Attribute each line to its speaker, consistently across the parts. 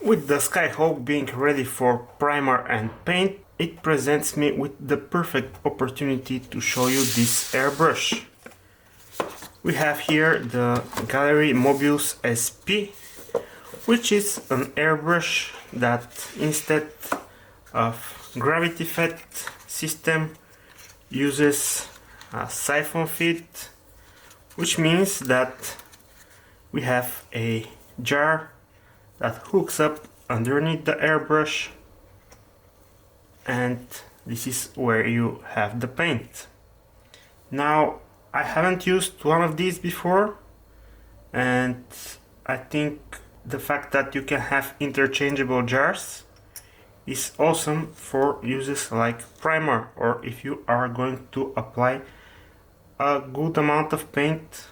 Speaker 1: With the Skyhawk being ready for primer and paint, it presents me with the perfect opportunity to show you this airbrush. We have here the Gaahleri Mobius SP, which is an airbrush that instead of gravity fed system uses a syphon feed, which means that we have a jar that hooks up underneath the airbrush, and this is where you have the paint. Now, I haven't used one of these before, and I think the fact that you can have interchangeable jars is awesome for uses like primer, or if you are going to apply a good amount of paint.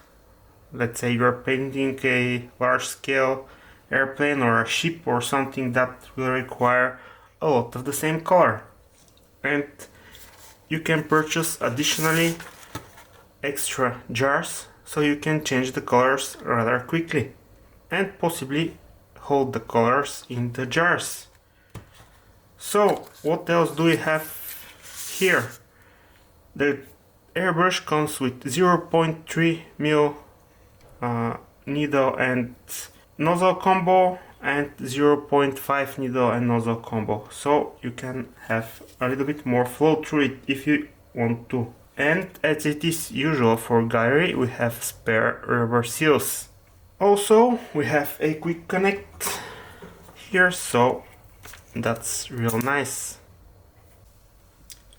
Speaker 1: Let's say you're painting a large scale airplane or a ship or something that will require a lot of the same color. And you can purchase additionally extra jars so you can change the colors rather quickly and possibly hold the colors in the jars. So what else do we have here? The airbrush comes with 0.3 mil needle and nozzle combo and 0.5 needle and nozzle combo, so you can have a little bit more flow through it if you want to. And as it is usual for Gaahleri, we have spare rubber seals. Also, we have a quick connect here, so that's real nice.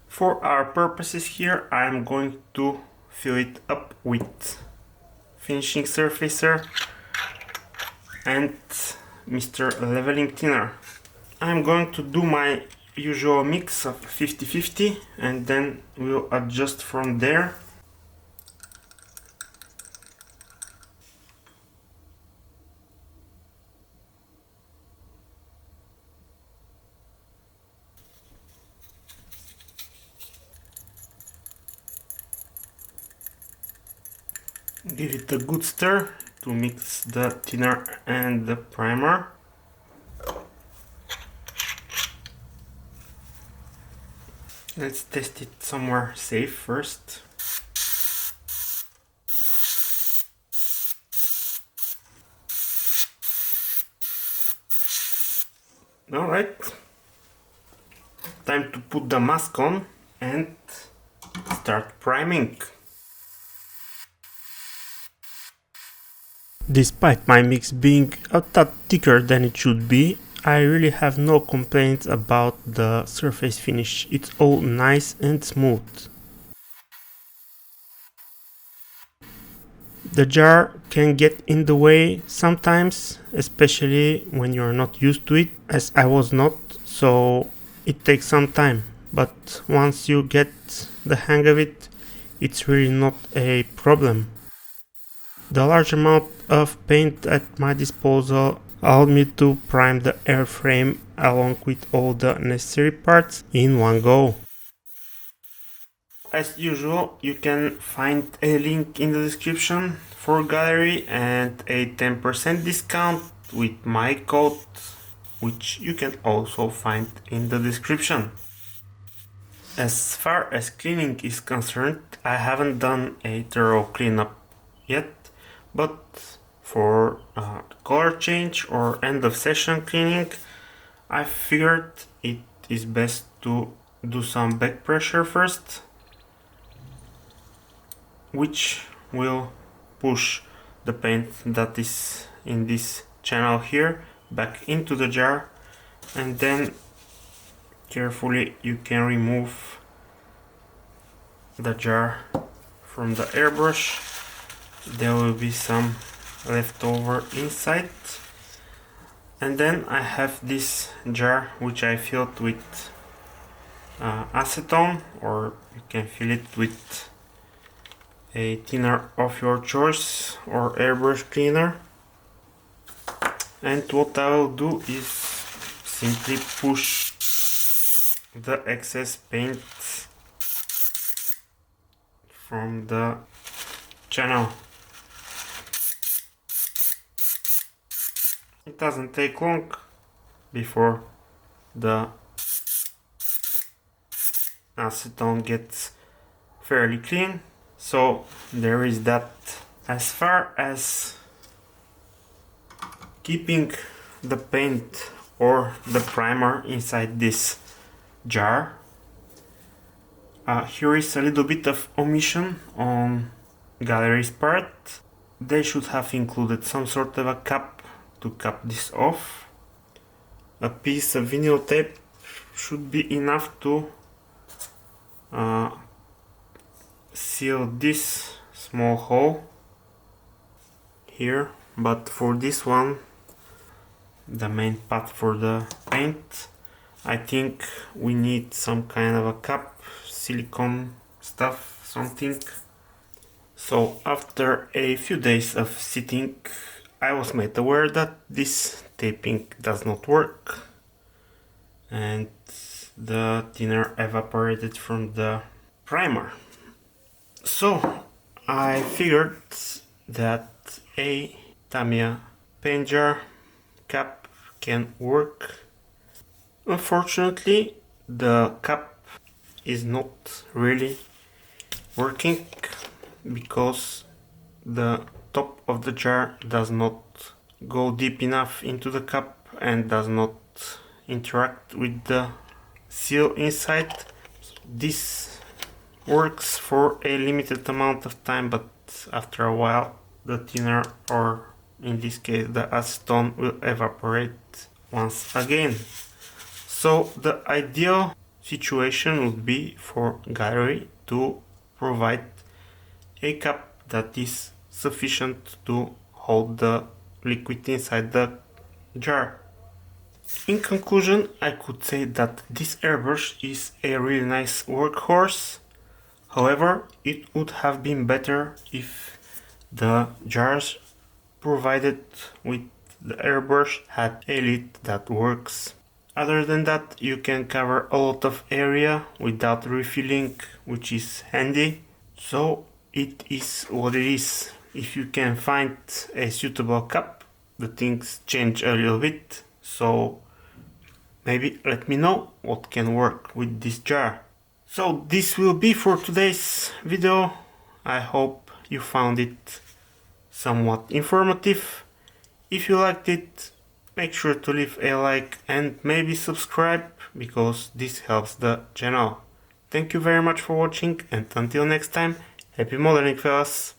Speaker 1: For our purposes here, I'm going to fill it up with finishing surfacer and Mr. Leveling Thinner. I'm going to do my usual mix of 50-50 and then we'll adjust from there. Give it a good stir to mix the thinner and the primer. Let's test it somewhere safe first. Alright, time to put the mask on and start priming. Despite my mix being a tad thicker than it should be, I really have no complaints about the surface finish. It's all nice and smooth. The jar can get in the way sometimes, especially when you're not used to it, as I was not, so it takes some time. But once you get the hang of it, it's really not a problem. The large amount of paint at my disposal allowed me to prime the airframe along with all the necessary parts in one go. As usual, you can find a link in the description for Gaahleri and a 10% discount with my code, which you can also find in the description. As far as cleaning is concerned, I haven't done a thorough cleanup yet, but for color change or end of session cleaning, I figured it is best to do some back pressure first, which will push the paint that is in this channel here back into the jar, and then carefully you can remove the jar from the airbrush. There will be some left over inside, and then I have this jar which I filled with acetone, or you can fill it with a thinner of your choice or airbrush cleaner. And what I will do is simply push the excess paint from the channel. It doesn't take long, before the acetone gets fairly clean. So there is that. As far as keeping the paint or the primer inside this jar, here is a little bit of omission on Gaahlerie's part. They should have included some sort of a cap to cap this off. A piece of vinyl tape should be enough to seal this small hole here, but for this one, the main part for the paint, I think we need some kind of a cap, silicone stuff, something. So after a few days of sitting, I was made aware that this taping does not work and the thinner evaporated from the primer. So I figured that a Tamiya paint jar cap can work. Unfortunately, the cap is not really working because the top of the jar does not go deep enough into the cup and does not interact with the seal inside. This works for a limited amount of time, but after a while the thinner, or in this case the acetone, will evaporate once again. So the ideal situation would be for Gaahleri to provide a cap that is sufficient to hold the liquid inside the jar. In conclusion, I could say that this airbrush is a really nice workhorse. However, it would have been better if the jars provided with the airbrush had a lid that works. Other than that, you can cover a lot of area without refilling, which is handy. So it is what it is. If you can find a suitable cap, the things change a little bit. So maybe let me know what can work with this jar. So this will be for today's video. I hope you found it somewhat informative. If you liked it, make sure to leave a like and maybe subscribe, because this helps the channel. Thank you very much for watching, and until next time, happy modeling, fellas!